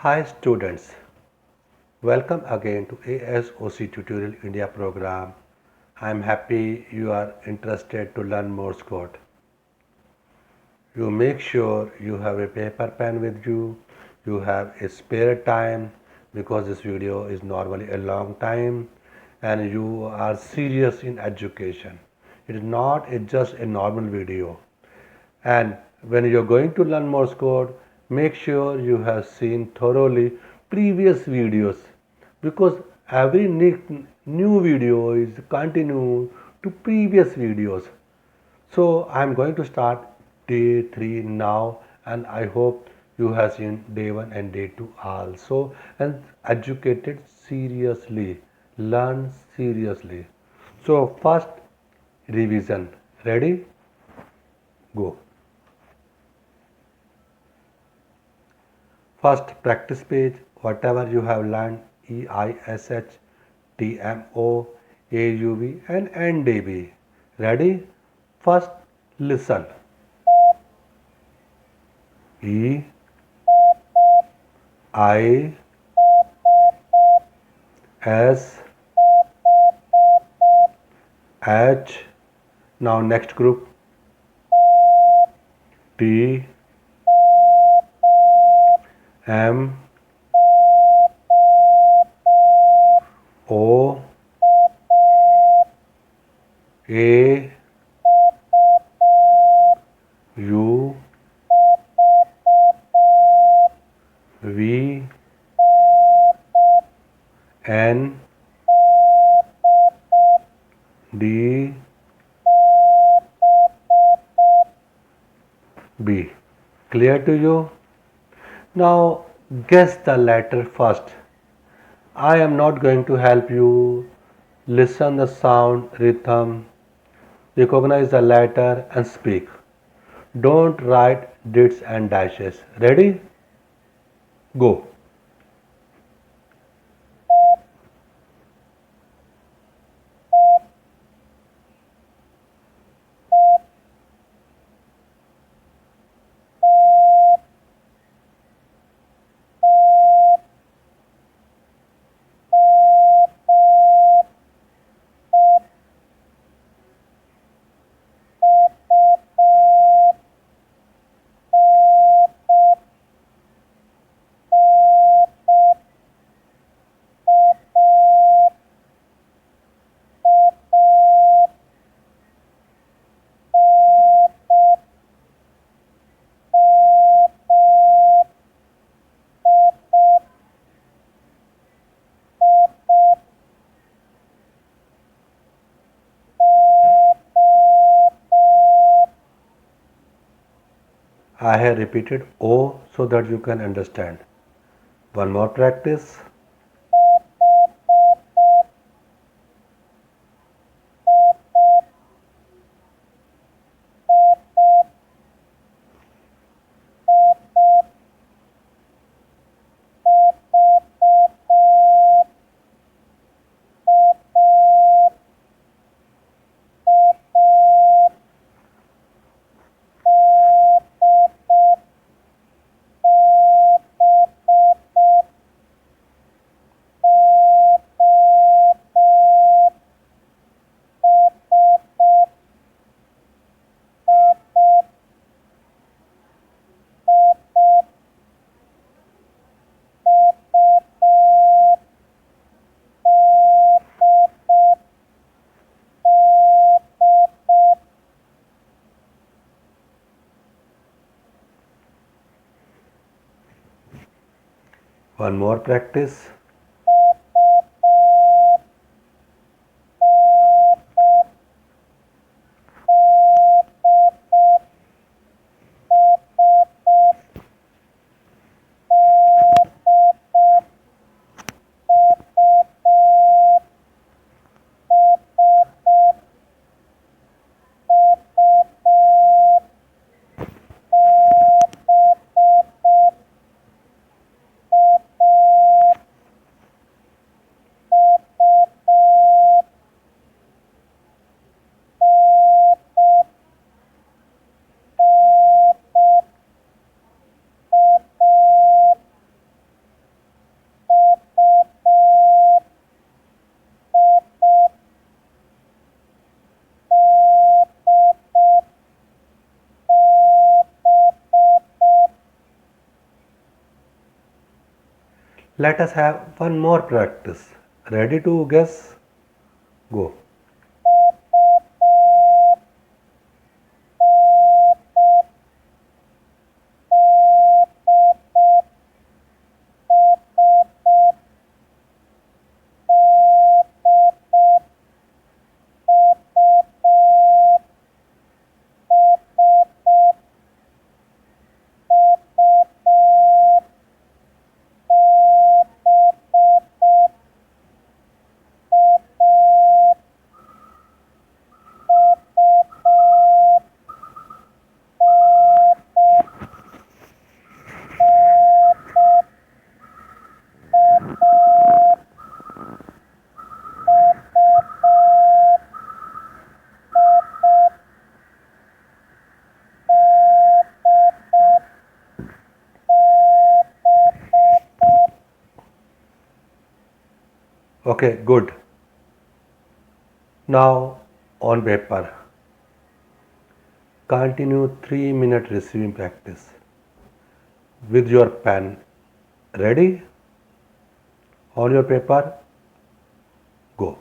Hi students, welcome again to ASOC Tutorial India program. I am happy you are interested to learn Morse code. You make sure you have a paper pen with you, you have a spare time because this video is normally a long time and you are serious in education. It is not just a normal video. And when you're going to learn Morse code, make sure you have seen thoroughly previous videos because every new video is continue to previous videos. So I'm going to start day 3 now and I hope you have seen day 1 and day 2 also and educated seriously, learn seriously. So first revision, ready? Go. First practice page, whatever you have learned EISH, TMO, AUV and NDB. Ready? First listen. E, I, S, H. Now next group T, M, O, A, U, V, N, D, B. Clear to you? Now guess the letter first. I am not going to help you. Listen the sound, rhythm, recognize the letter and speak. Don't write dits and dashes. Ready? Go. I have repeated O so that you can understand. One more practice. One more practice. Let us have one more practice. Ready to guess? Go. Okay, good. Now on paper. Continue 3-minute receiving practice with your pen. Ready? On your paper, go.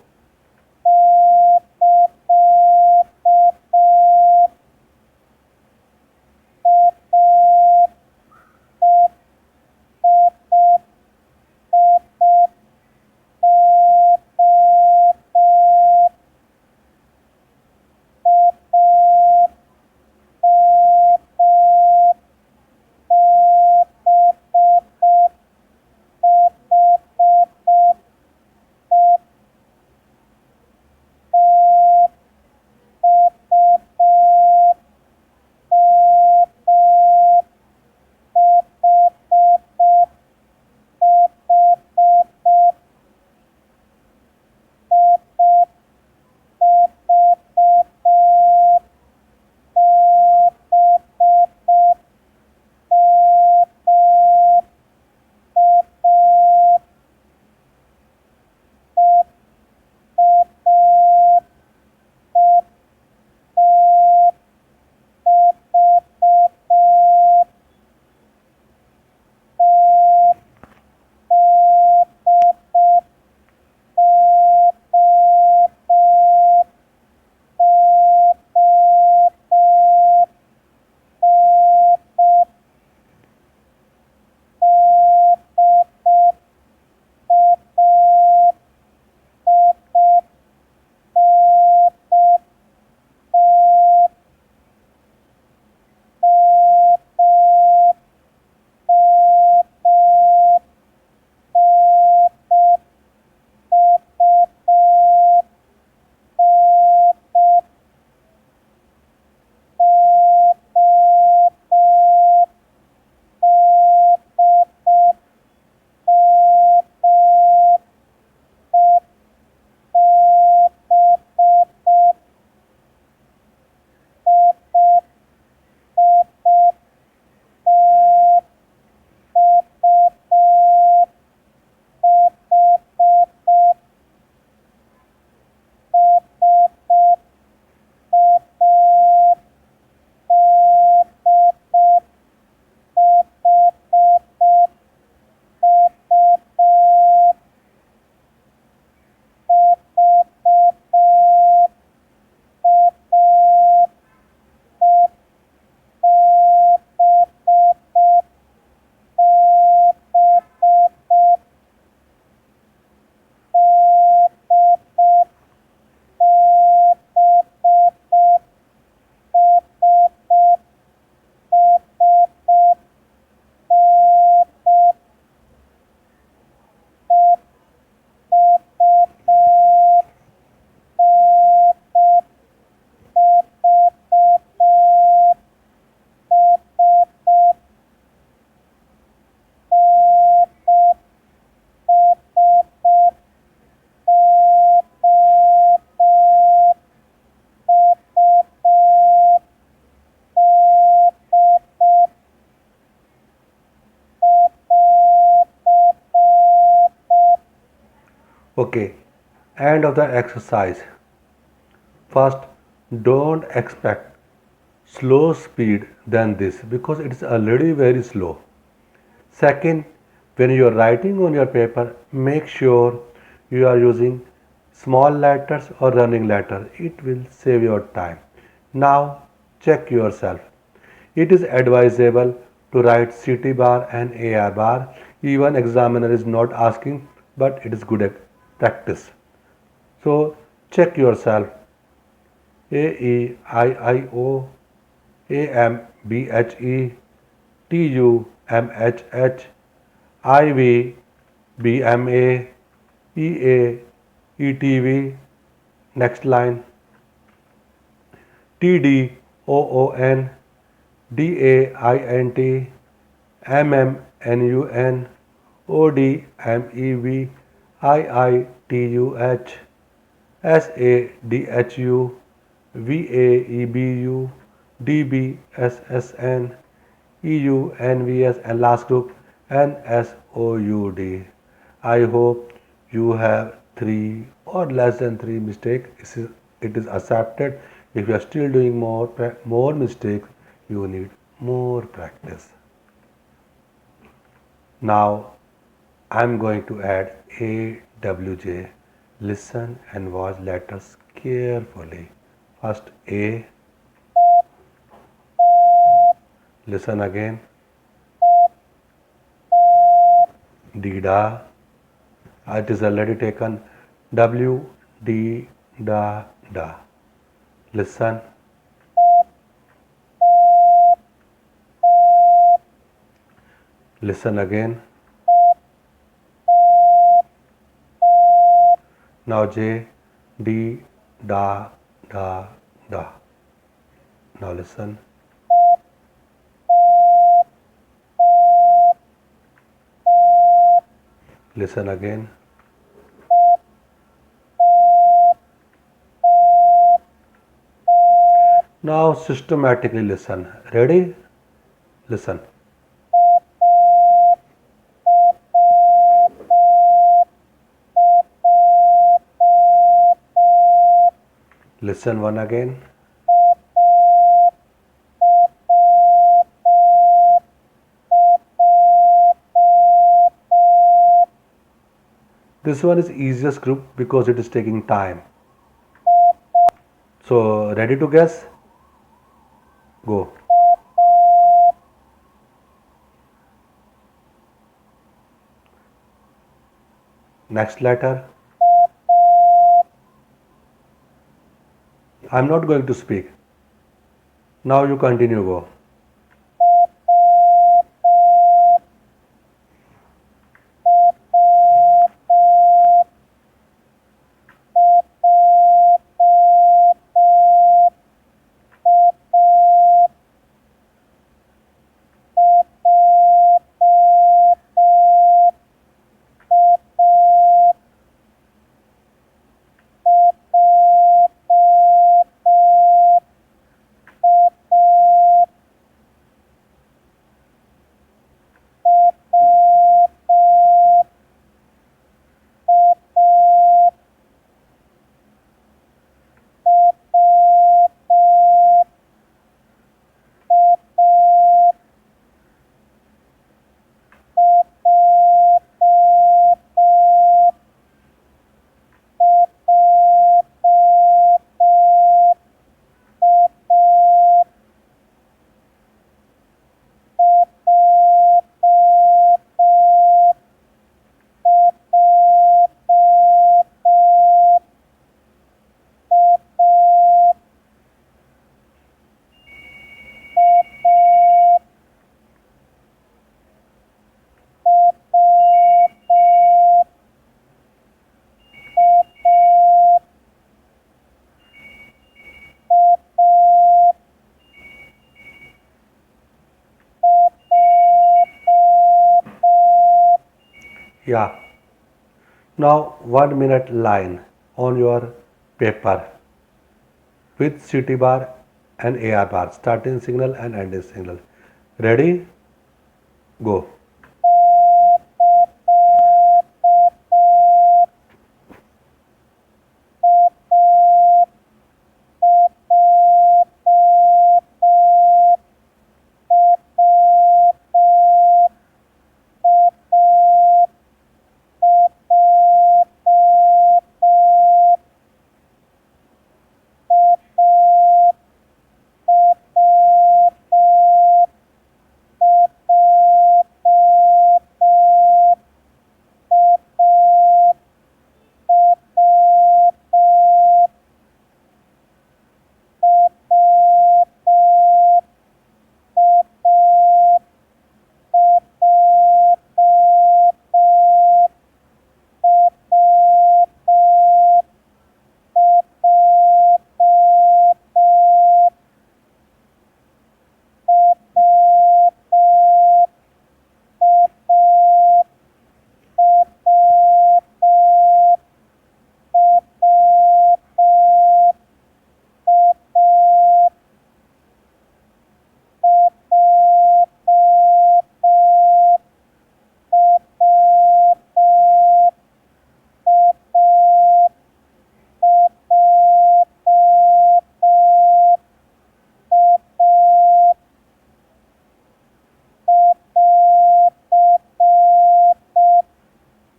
Okay, end of the exercise. First, don't expect slow speed than this because it is already very slow. Second, When you are writing on your paper, make sure you are using small letters or running letters. It will save your time. Now check yourself. It is advisable to write CT bar and AR bar. Even examiner is not asking, but it is good practice. So check yourself. A E I O A M B H E T U M H H I V B M A E A E T V. Next line T D O O N D A I N T M M N U N O D M E V I I T U H S A D H U V A E B U D B S S N E U N V S and last group N S O U D. I hope you have three or less than three mistakes. It is accepted. If you are still doing more mistakes, you need more practice. Now I am going to add AWJ. Listen and watch letters carefully. First A, listen again. Dida. It is already taken. W, D, da, da. Listen. Listen again. Now J, D, da, da, da. Now listen. Listen again. Now systematically listen. Ready? Listen. Listen one again. This one is easiest group because it is taking time. So ready to guess? Go. Next letter. I am not going to speak. Now you continue, go. Yeah. Now 1 minute line on your paper with CT bar and AR bar, starting signal and ending signal. Ready? Go.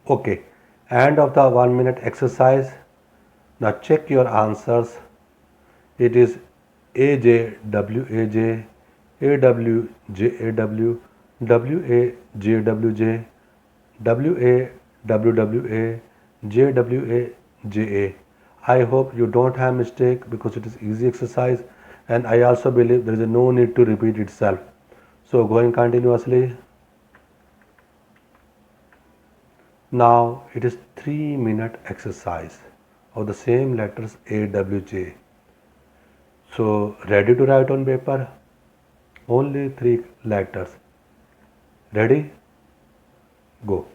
Okay, end of the 1 minute exercise. Now check your answers. It is AJWAJ, AWJAW, WAJWJ, WAWWA, JWAJA. I hope you don't have mistake because it is easy exercise, and I also believe there is no need to repeat itself. So going continuously. Now it is 3 minute exercise of the same letters AWJ. So ready to write on paper? Only three letters. Ready? Go.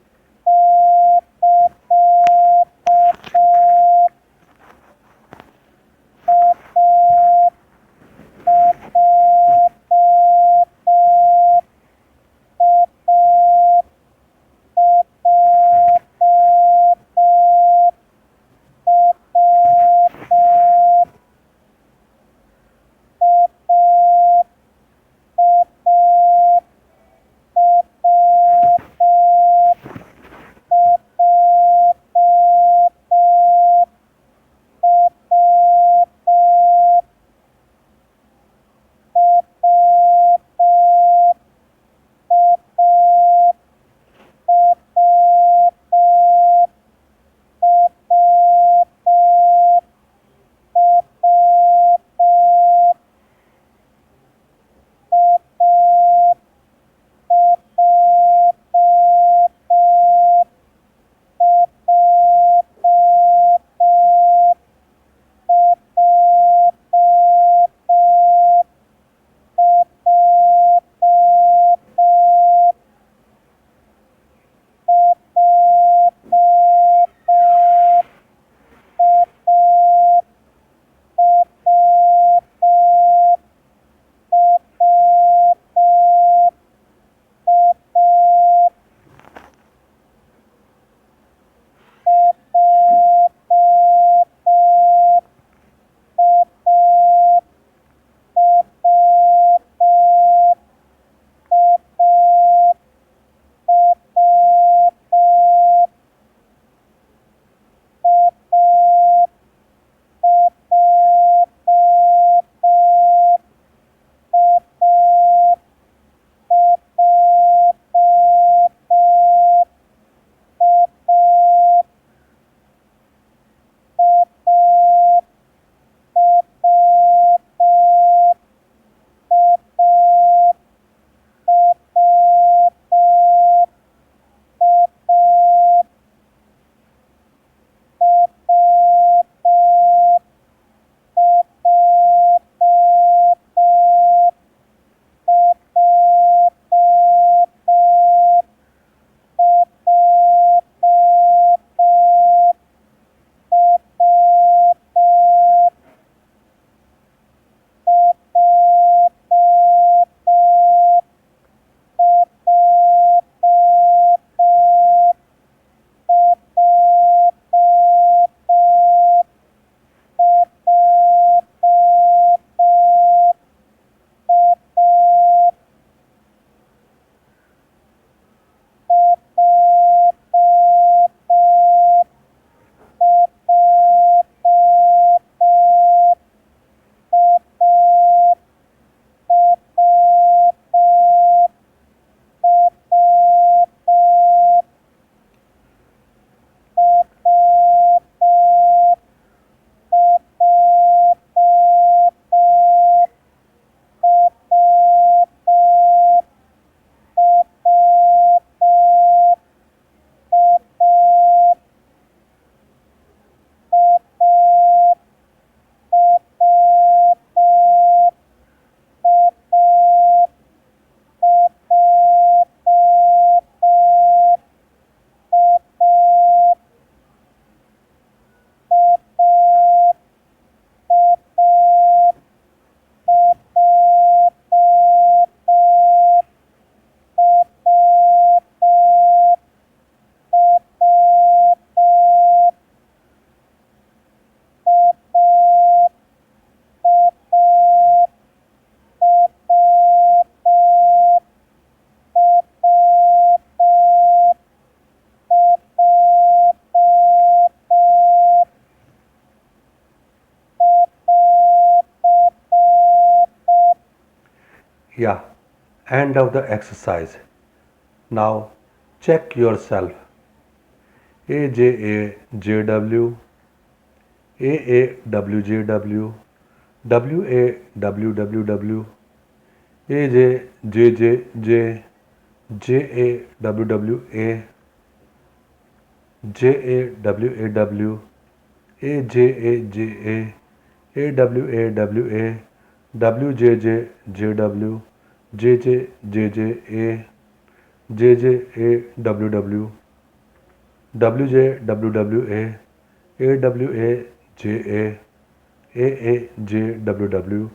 Yeah, end of the exercise. Now check yourself. AJAJW, AAWJW, WAWWW, AJJJJ, JAWWA, JAWAW, AJAJA, AWAWA, WJJJW, JJJJA, JJAWW, WJWWA, AWAJA, AAJWW,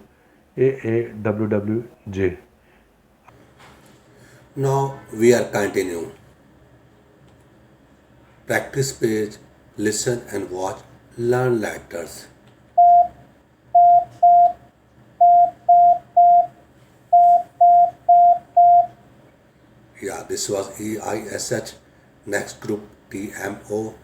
AAWWJ. Now we are continuing. Practice page, listen and watch, learn letters. Yeah, this was EISH. Next group TMO.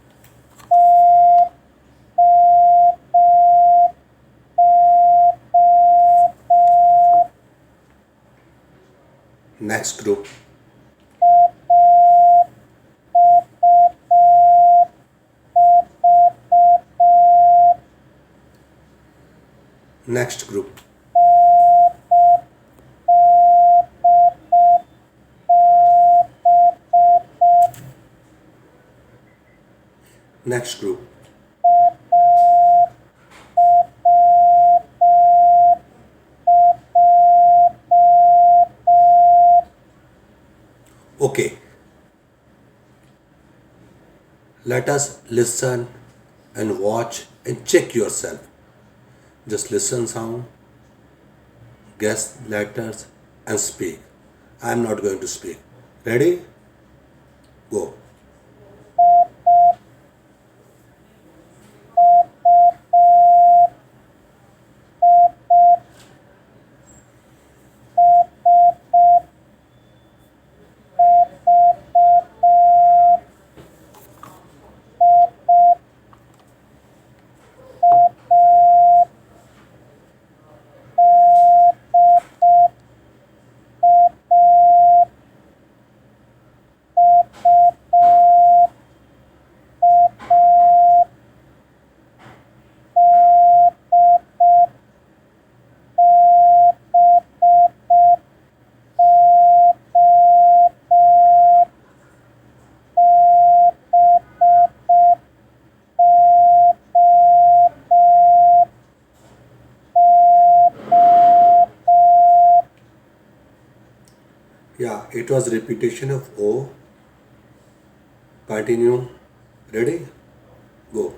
Next group next group. Next group. Okay, let us listen and watch and check yourself. Just listen sound, guess letters and speak. I am not going to speak. Ready? Go. Yeah, it was repetition of O. Continue. Ready? Go.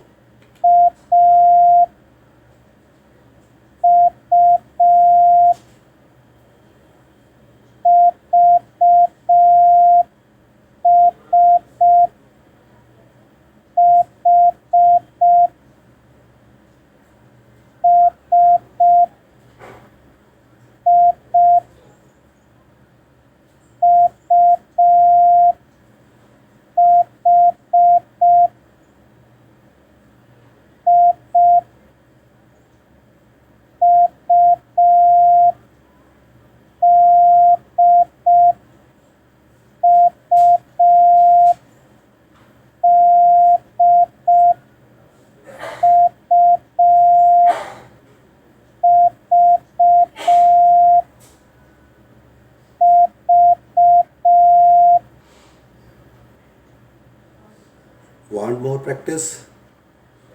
Want more practice?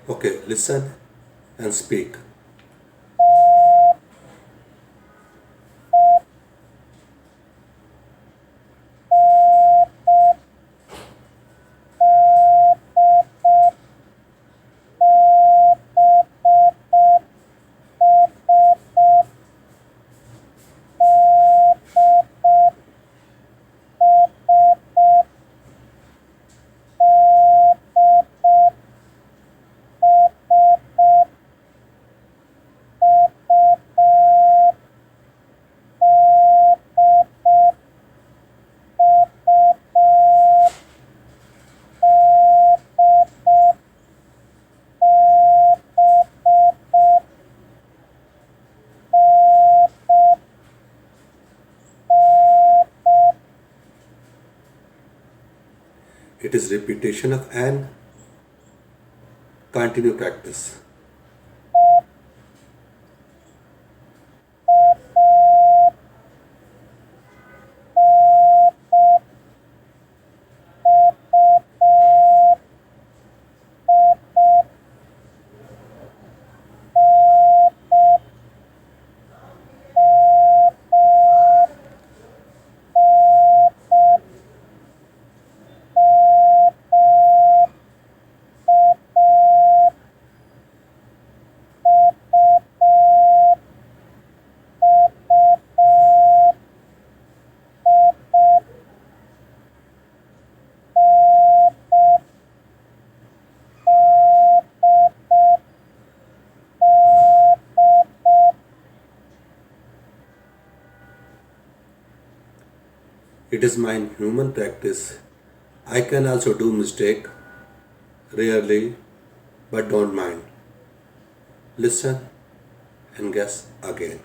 Okay, listen and speak. It is repetition of an continue practice. It is my human practice. I can also do mistake, rarely, but don't mind. Listen and guess again.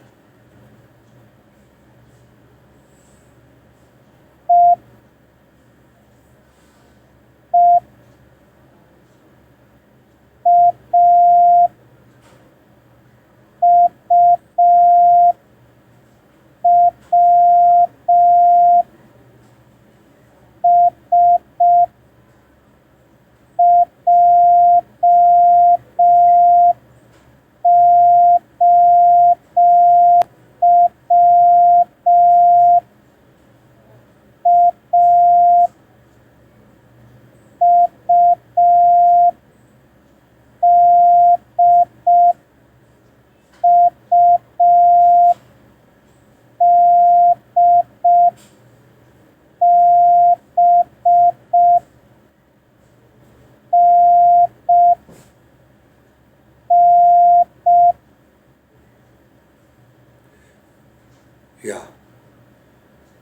Yeah.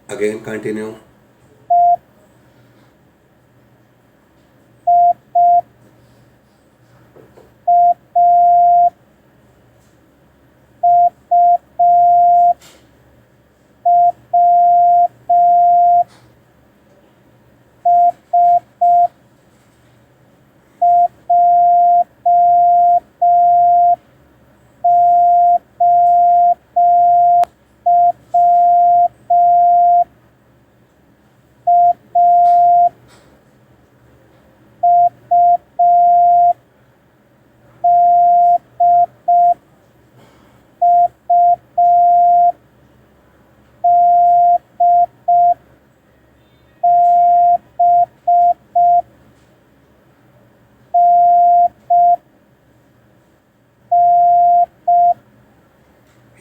Again, continue.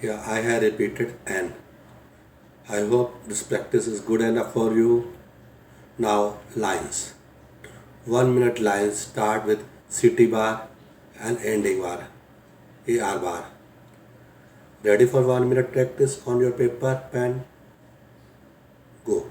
Yeah, I have repeated N. I hope this practice is good enough for you. Now, lines. 1 minute lines start with CT bar and ending bar, AR bar. Ready for 1 minute practice on your paper, pen? Go.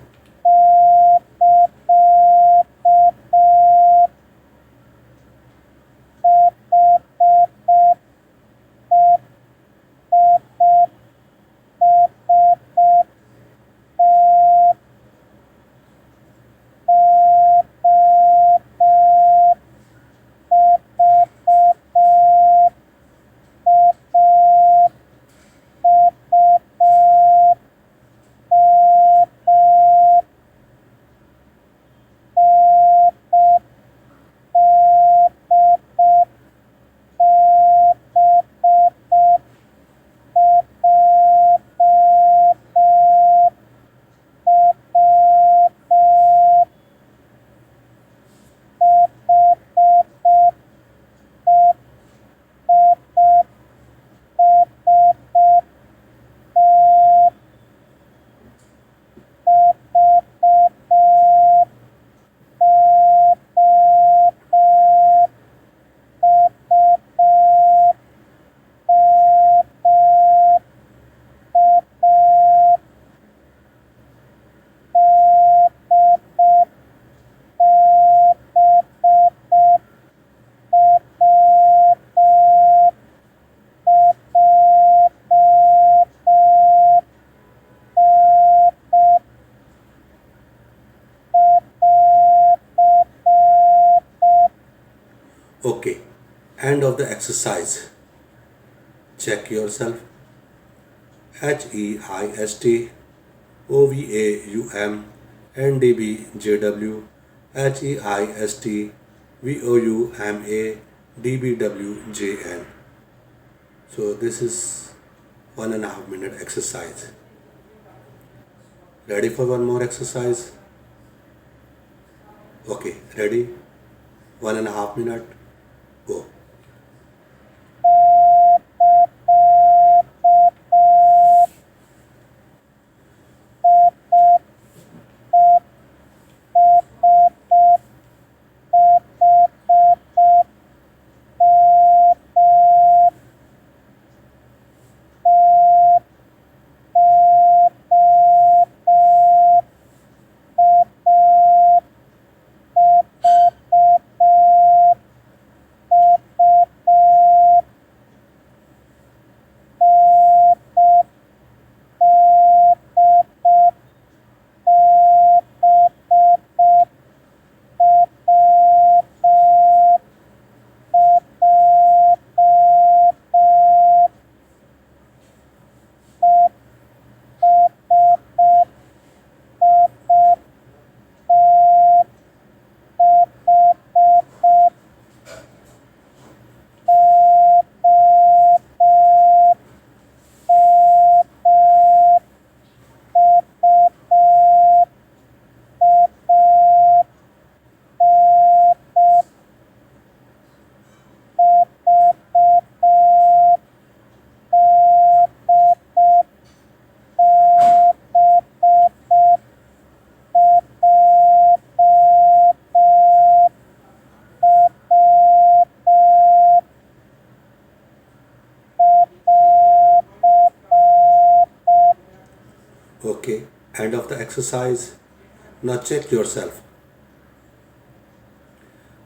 Okay, end of the exercise. Check yourself. HEISTOVAUM HEISTVOUMADBWJN. So this is 1.5 minute exercise. Ready for one more exercise? Okay, ready? 1.5 minute. Go. Okay, end of the exercise. Now check yourself.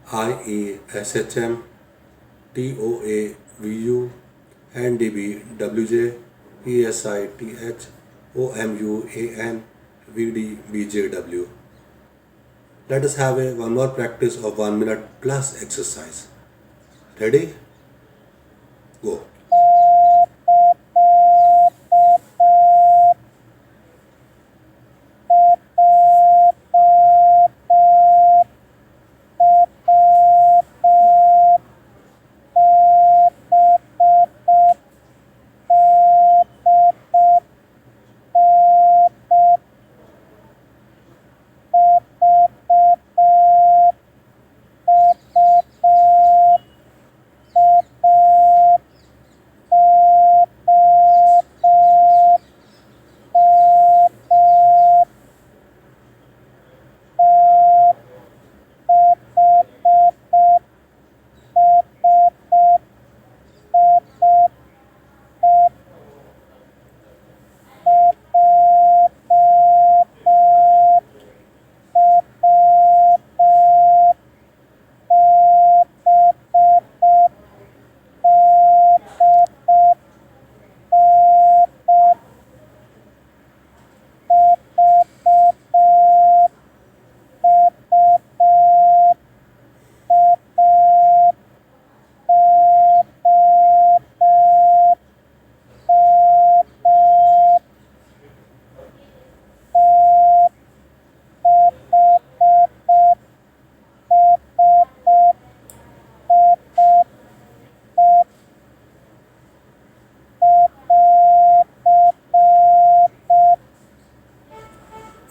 IESHM TOAVU NDB WJ ESITH OMUAN VDBJW. Let us have a one more practice of 1 minute plus exercise. Ready? Go.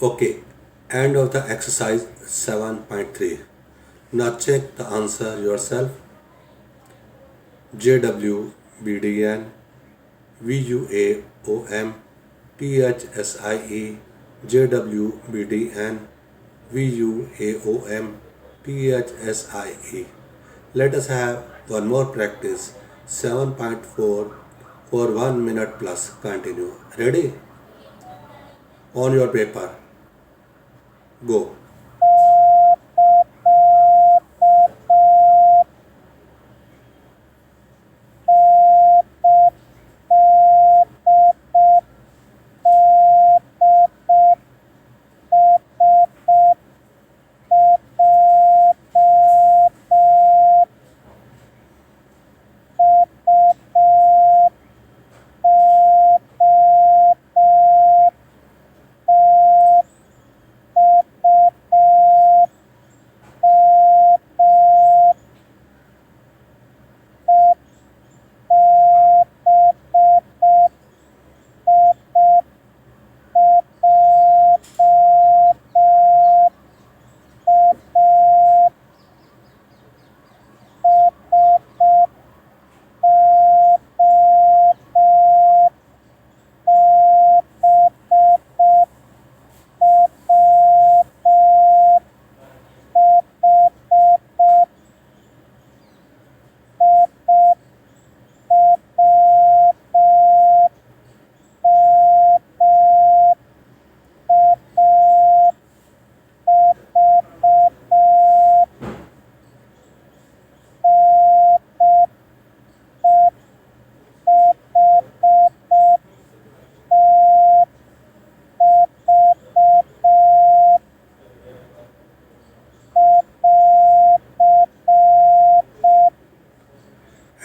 Okay, end of the exercise 7.3. Now check the answer yourself. JWBDN VUAOM THSIE JWBDN VUAOM THSIE. Let us have one more practice. 7.4 for 1 minute plus. Continue. Ready? On your paper. Go.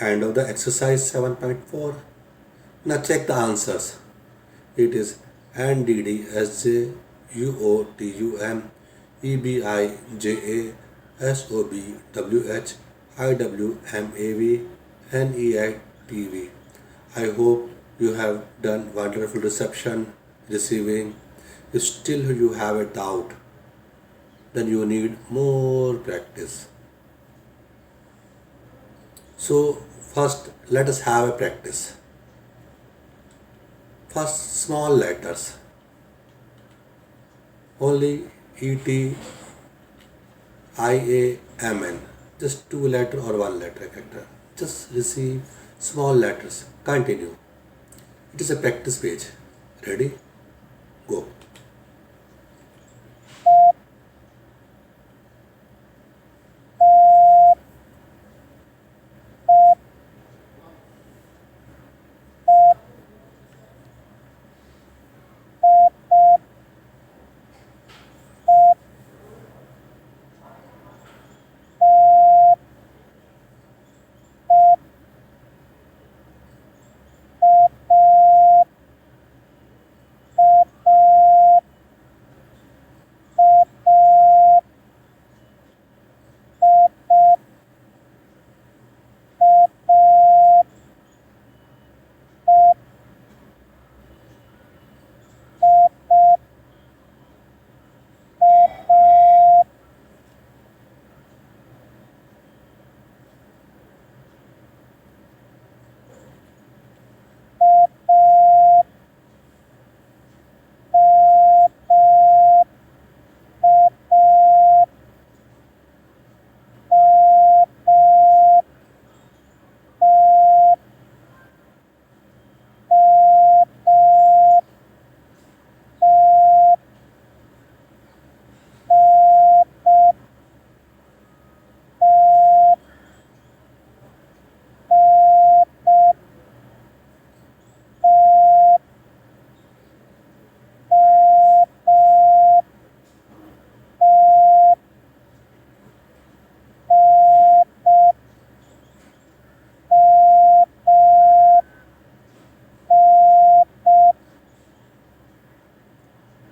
end of the exercise 7.4. Now check the answers. It is NDD, I hope you have done wonderful reception, receiving. If still you have a doubt, then you need more practice. So first let us have a practice. First small letters. Only ET, IAMN. Just two letter or one letter character. Just receive small letters. Continue. It is a practice page. Ready? Go.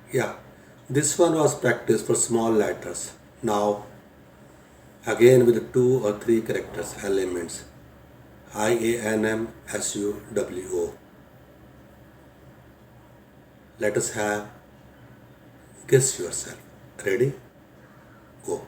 Yeah, this one was practice for small letters. Now, again with two or three characters elements. IANMSUWO. Let us have guess yourself. Ready? Go.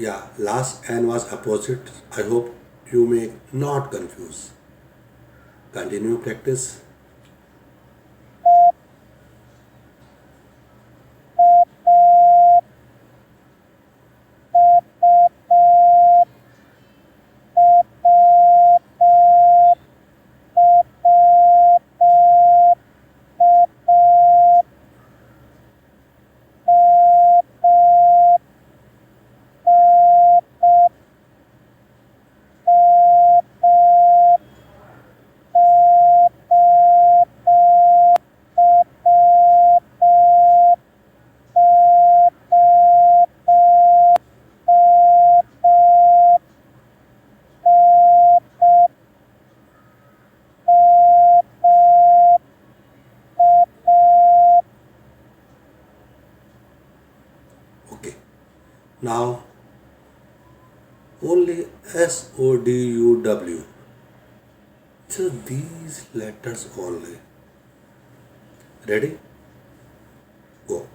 Yeah, last N was opposite. I hope you may not confuse. Continue practice. Okay. Now only SODUW. Just these letters only. Ready? Go.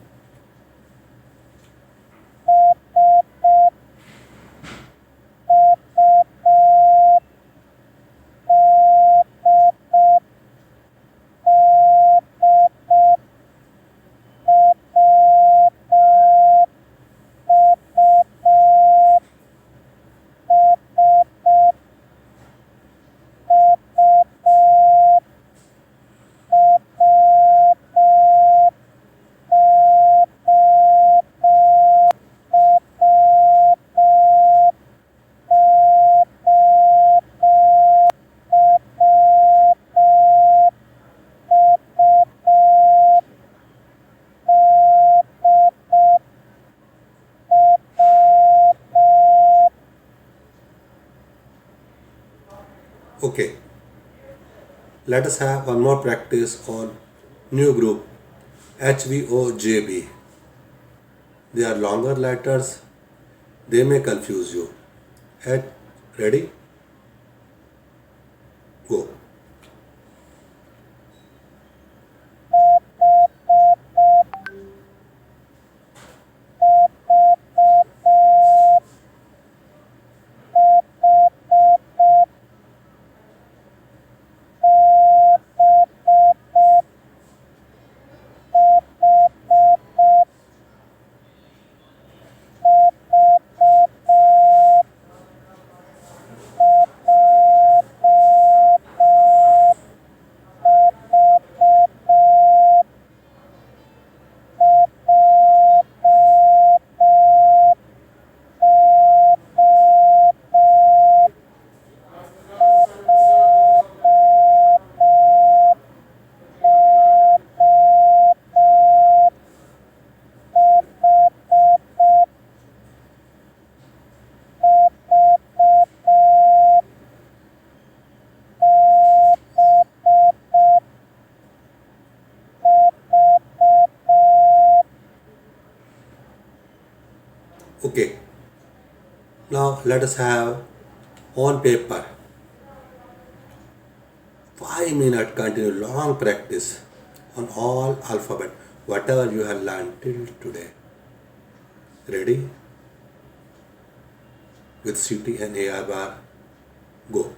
Okay, let us have one more practice on new group HVOJB. They are longer letters, they may confuse you. H, ready? Go. Okay, now let us have on paper 5 minute continuous long practice on all alphabet, whatever you have learned till today. Ready? With CT and AR bar, go.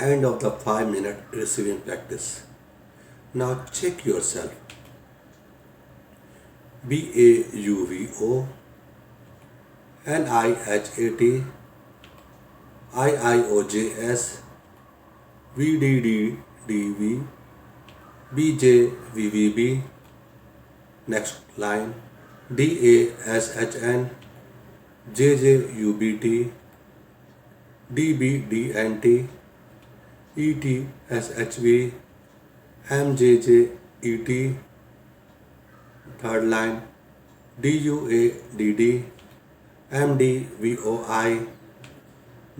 end of the 5-minute receiving practice. Now check yourself. BAUVO, NIHAT, IIOJS, VDDDV, BJVVB. Next line. DASHN, JJUBT, DBDNT, ETSHV, MJJET. Third line. DUADD, MDVOI,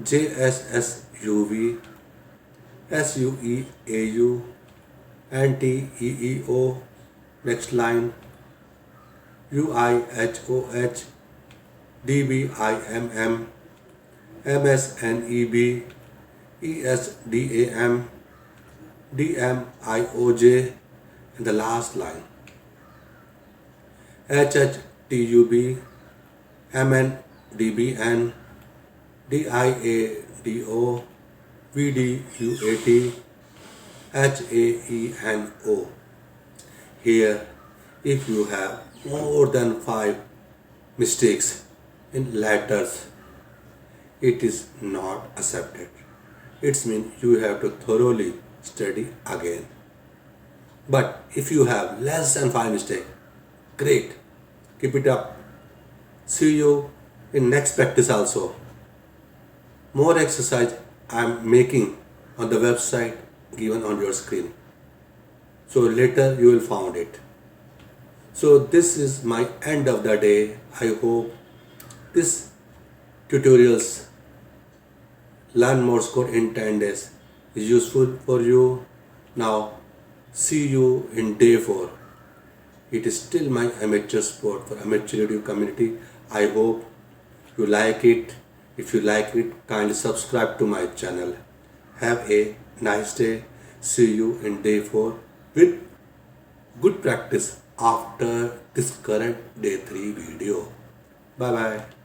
JSSUV, SUEAU, NTEEO. Next line. UIHOH, DBIMM, MSNEB, ESDAM, DMIOJ, and the last line. HHTUB, MNDBN, DIADO, VDUAT, HAENO. Here, if you have more than 5 mistakes in letters, it is not accepted. It means you have to thoroughly study again. But if you have less than 5 mistakes, great, keep it up. See you in next practice also. More exercise I am making on the website given on your screen. So later you will find it. So this is my end of the day. I hope this tutorials learn Morse code in 10 days is useful for you. Now see you in day 4. It is still my amateur sport for amateur radio community. I hope you like it. If you like it, kindly subscribe to my channel. Have a nice day. See you in day 4 with good practice after this current day 3 video. Bye bye.